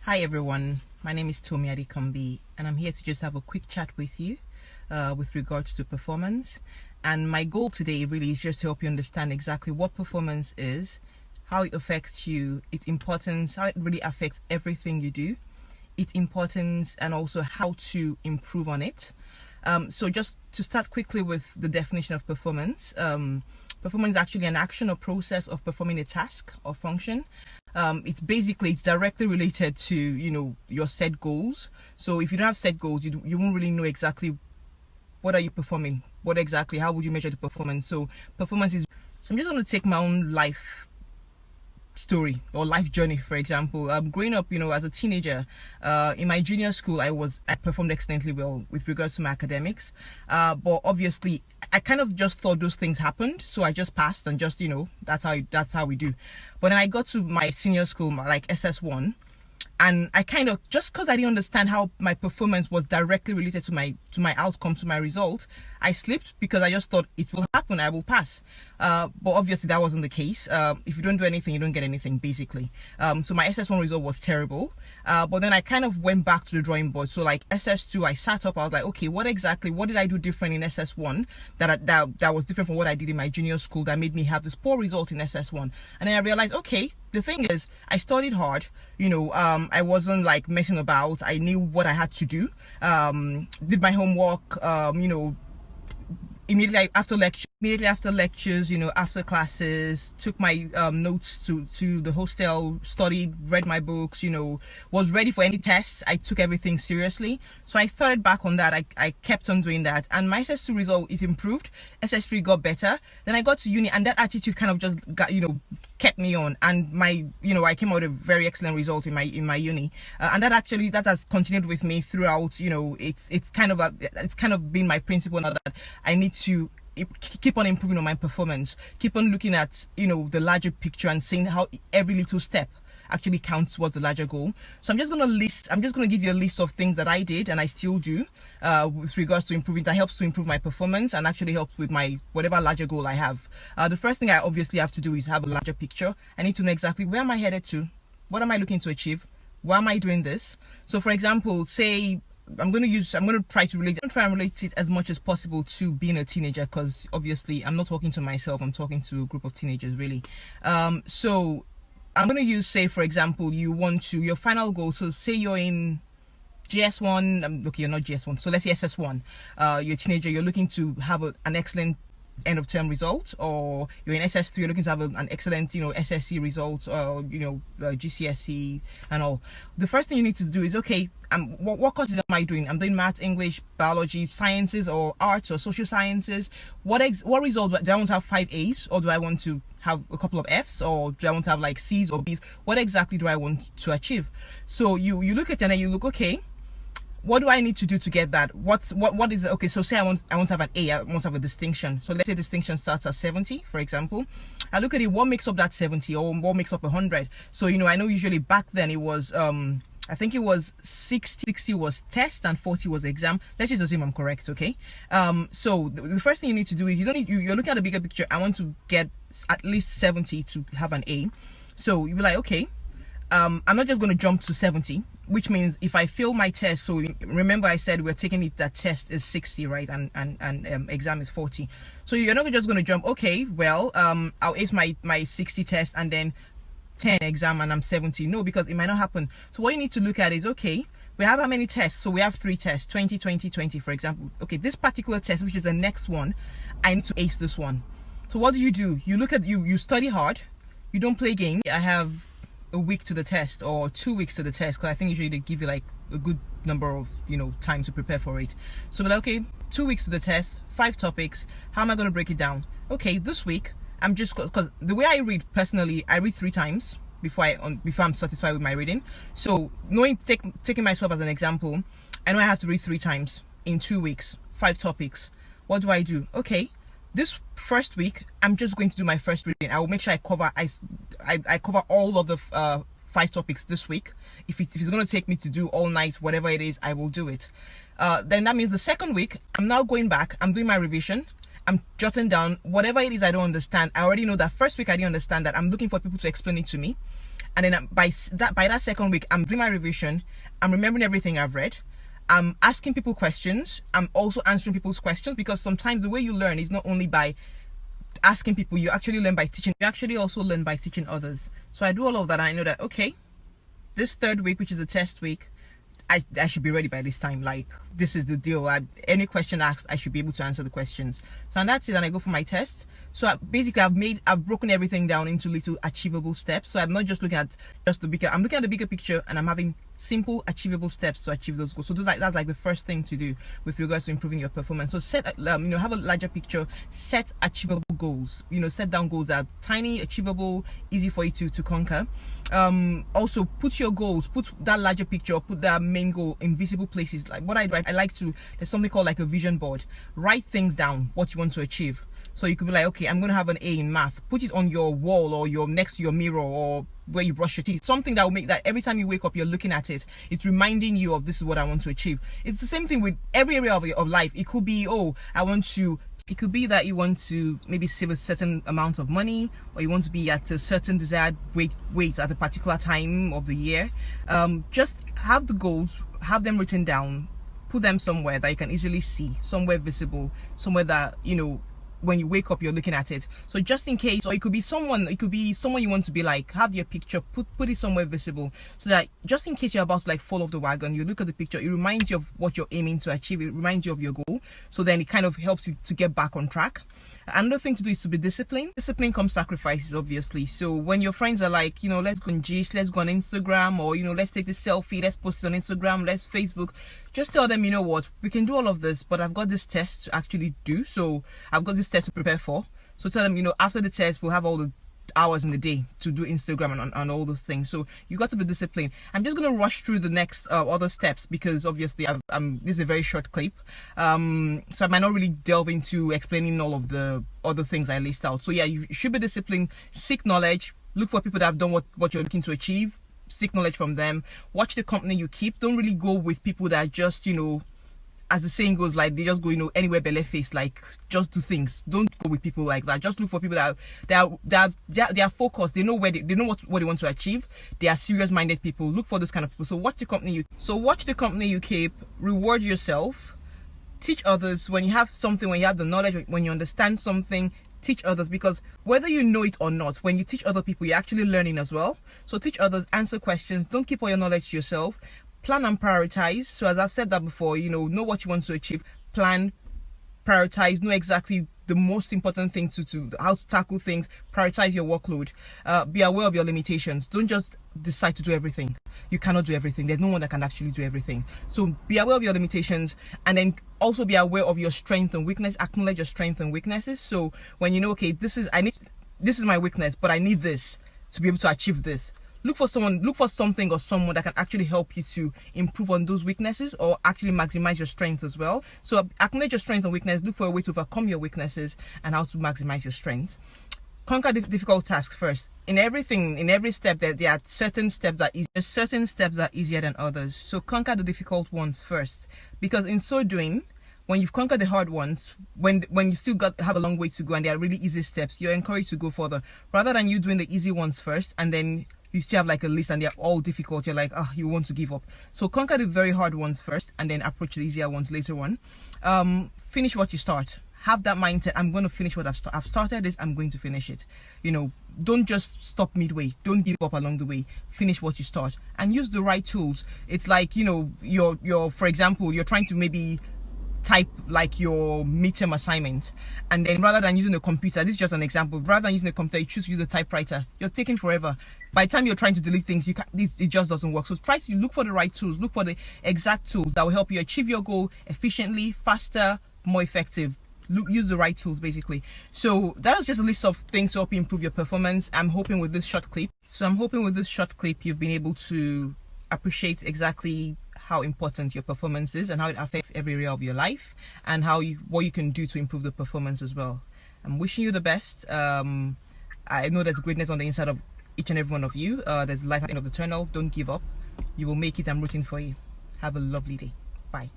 Hi everyone, my name is Tomi Adekanmbi and I'm here to just have a quick chat with you with regards to performance. And my goal today really is just to help you understand exactly what performance is, how it affects you, its importance, how it really affects everything you do, its importance, and also how to improve on it. So just to start quickly with the definition of performance, performance is actually an action or process of performing a task or function. It's directly related to your set goals. So if you don't have set goals, you won't really know exactly what are you performing, how would you measure the performance. So performance is, so I'm just going to take my own life story or life journey. For example, growing up as a teenager, in my junior school I performed excellently well with regards to my academics, but obviously I kind of just thought those things happened, so I just passed and just that's how we do. But then I got to my senior school, like SS1, and I kind of, just because I didn't understand how my performance was directly related to my outcome, to my result, I slipped because I just thought it will happen, I will pass. But obviously that wasn't the case. If you don't do anything, you don't get anything, basically. So my SS1 result was terrible. But then I kind of went back to the drawing board. So like SS2, I sat up, I was like, okay, what did I do different in SS1 that was different from what I did in my junior school that made me have this poor result in SS1? And then I realized, okay, the thing is, I studied hard, I wasn't like messing about. I knew what I had to do, did my homework, immediately after lectures, after classes, took my notes to the hostel, studied, read my books, was ready for any tests. I took everything seriously. So I started back on that. I kept on doing that, and my SS2 result, it improved. SS3 got better. Then I got to uni, and that attitude kind of just got, kept me on, and my I came out with a very excellent result in my uni, and that has continued with me throughout. It's kind of been my principle now, that I need to keep on improving on my performance, keep on looking at the larger picture and seeing how every little step actually counts towards the larger goal. So I'm just going to give you a list of things that I did and I still do with regards to improving, that helps to improve my performance and actually helps with my whatever larger goal I have. The first thing I obviously have to do is have a larger picture. I need to know exactly where am I headed to, what am I looking to achieve, why am I doing this. So for example, say I'm going to try and relate it as much as possible to being a teenager, because obviously I'm not talking to myself, I'm talking to a group of teenagers really. So I'm going to use, say for example, your final goal. So say you're in GS1, okay, you're not GS1, so let's say SS1. You're a teenager, you're looking to have an excellent end of term result, or you're in SS3, you're looking to have an excellent SSC result, or GCSE and all. The first thing you need to do is, okay, what courses am I doing? I'm doing maths, English, biology, sciences, or arts, or social sciences. What result do I want to have? 5 A's, or do I want to have a couple of F's, or do I want to have like C's or B's? What exactly do I want to achieve? So you look at it and you look, okay, what do I need to do to get that? What is it? Okay, so say I want to have an A, I want to have a distinction. So let's say distinction starts at 70, for example. I look at it, what makes up that 70, or what makes up 100? So I know usually back then it was I think it was 60 was test and 40 was exam. Let's just assume I'm correct, okay? So the first thing you need to do is you're looking at the bigger picture. I want to get at least 70 to have an A. So you'll be like, okay, I'm not just going to jump to 70, which means if I fail my test, so remember I said we're taking it that test is 60, right, and exam is 40. So you're not just going to jump, okay, well, I'll ace my 60 test and then 10 exam and I'm 70. No, because it might not happen. So what you need to look at is, okay, we have how many tests? So we have 3 tests, 20, 20, 20, for example. Okay, this particular test, which is the next one, I need to ace this one. So what do? You look at, you study hard, you don't play games. I have a week to the test or 2 weeks to the test, because I think usually they give you like a good number of time to prepare for it. So we're like, okay, 2 weeks to the test, 5 topics. How am I going to break it down? Okay, this week I'm just, because the way I read personally, I read 3 times before I'm satisfied with my reading. So taking myself as an example, I know I have to read 3 times in 2 weeks, 5 topics. What do? Okay, this first week I'm just going to do my first reading. I will make sure I cover all of the 5 topics this week. If it's going to take me to do all night, whatever it is, I will do it. Then that means the second week I'm now going back, I'm doing my revision, I'm jotting down whatever it is I don't understand. I already know that first week I didn't understand that. I'm looking for people to explain it to me. and then by that second week, I'm doing my revision, I'm remembering everything I've read, I'm asking people questions, I'm also answering people's questions, because sometimes the way you learn is not only by asking people, you actually learn by teaching. You actually also learn by teaching others. So I do all of that, and I know that, okay, this third week, which is the test week, I should be ready by this time. Like, this is the deal. Any question asked, I should be able to answer the questions. So, and that's it. And I go for my test. So basically, I've broken everything down into little achievable steps. So I'm not just looking at just the bigger. I'm looking at the bigger picture, and I'm having simple, achievable steps to achieve those goals. So that's like the first thing to do with regards to improving your performance. So set, have a larger picture. Set achievable goals. Set down goals that are tiny, achievable, easy for you to conquer. Also put your goals, put that larger picture, put that main goal in visible places. Like what I do, I like to. There's something called like a vision board. Write things down, what you want to achieve. So you could be like, okay, I'm going to have an A in math. Put it on your wall, or next to your mirror, or where you brush your teeth. Something that will make that every time you wake up, you're looking at it. It's reminding you of, this is what I want to achieve. It's the same thing with every area of life. It could be, it could be that you want to maybe save a certain amount of money, or you want to be at a certain desired weight at a particular time of the year. Just have the goals, have them written down, put them somewhere that you can easily see, somewhere visible, somewhere that, when you wake up, you're looking at it. So just in case, or it could be someone you want to be like, have your picture, put it somewhere visible, so that just in case you're about to like fall off the wagon, you look at the picture, it reminds you of what you're aiming to achieve, it reminds you of your goal, so then it kind of helps you to get back on track. Another thing to do is to be disciplined. Discipline comes sacrifices, obviously. So when your friends are like, let's go on Gist, let's go on Instagram, or let's take this selfie, let's post it on Instagram, let's Facebook, just tell them, what, we can do all of this, but I've got this test to actually do, so I've got this test to prepare for. So tell them, after the test, we'll have all the hours in the day to do Instagram and all those things. So you got to be disciplined. I'm just going to rush through the next other steps, because obviously this is a very short clip, so I might not really delve into explaining all of the other things I list out. So yeah, you should be disciplined. Seek knowledge. Look for people that have done what you're looking to achieve. Seek knowledge from them. Watch the company you keep. Don't really go with people that just as the saying goes, like, they just go anywhere belly face, like, just do things. Don't go with people like that. Just look for people that are focused. They know what they want to achieve. They are serious minded people. Look for those kind of people. So watch the company you keep. Reward yourself. Teach others. When you have something, when you have the knowledge, when you understand something, teach others, because whether you know it or not, when you teach other people, you're actually learning as well. So teach others, answer questions. Don't keep all your knowledge to yourself. Plan and prioritize. So as I've said that before, know what you want to achieve, plan, prioritize, know exactly the most important thing to how to tackle things, prioritize your workload, be aware of your limitations. Don't just decide to do everything. You cannot do everything. There's no one that can actually do everything. So be aware of your limitations, and then also be aware of your strength and weakness. Acknowledge your strengths and weaknesses. So when okay, this is my weakness, but I need this to be able to achieve this. Look for something or someone that can actually help you to improve on those weaknesses, or actually maximize your strengths as well. So acknowledge your strengths and weaknesses. Look for a way to overcome your weaknesses and how to maximize your strengths. Conquer difficult tasks first. In every step, there are certain steps that are easier than others. So conquer the difficult ones first, because in so doing, when you've conquered the hard ones, when you still have a long way to go and they are really easy steps, you're encouraged to go further, rather than you doing the easy ones first and then you still have like a list and they're all difficult. You're like, you want to give up. So conquer the very hard ones first, and then approach the easier ones later on. Finish what you start. Have that mindset. I'm going to finish what I've started this. I'm going to finish it. Don't just stop midway. Don't give up along the way. Finish what you start, and use the right tools. It's like, for example, you're trying to maybe type like your midterm assignment, and then rather than using a computer, this is just an example, rather than using a computer, you choose to use a typewriter. You're taking forever. By the time you're trying to delete things, it just doesn't work. So try to look for the right tools, look for the exact tools that will help you achieve your goal efficiently, faster, more effective. Use the right tools, basically. So that was just a list of things to help you improve your performance. I'm hoping with this short clip you've been able to appreciate exactly how important your performance is and how it affects every area of your life, and what you can do to improve the performance as well. I'm wishing you the best. I know there's greatness on the inside of each and every one of you. There's light at the end of the tunnel. Don't give up. You will make it. I'm rooting for you. Have a lovely day. Bye.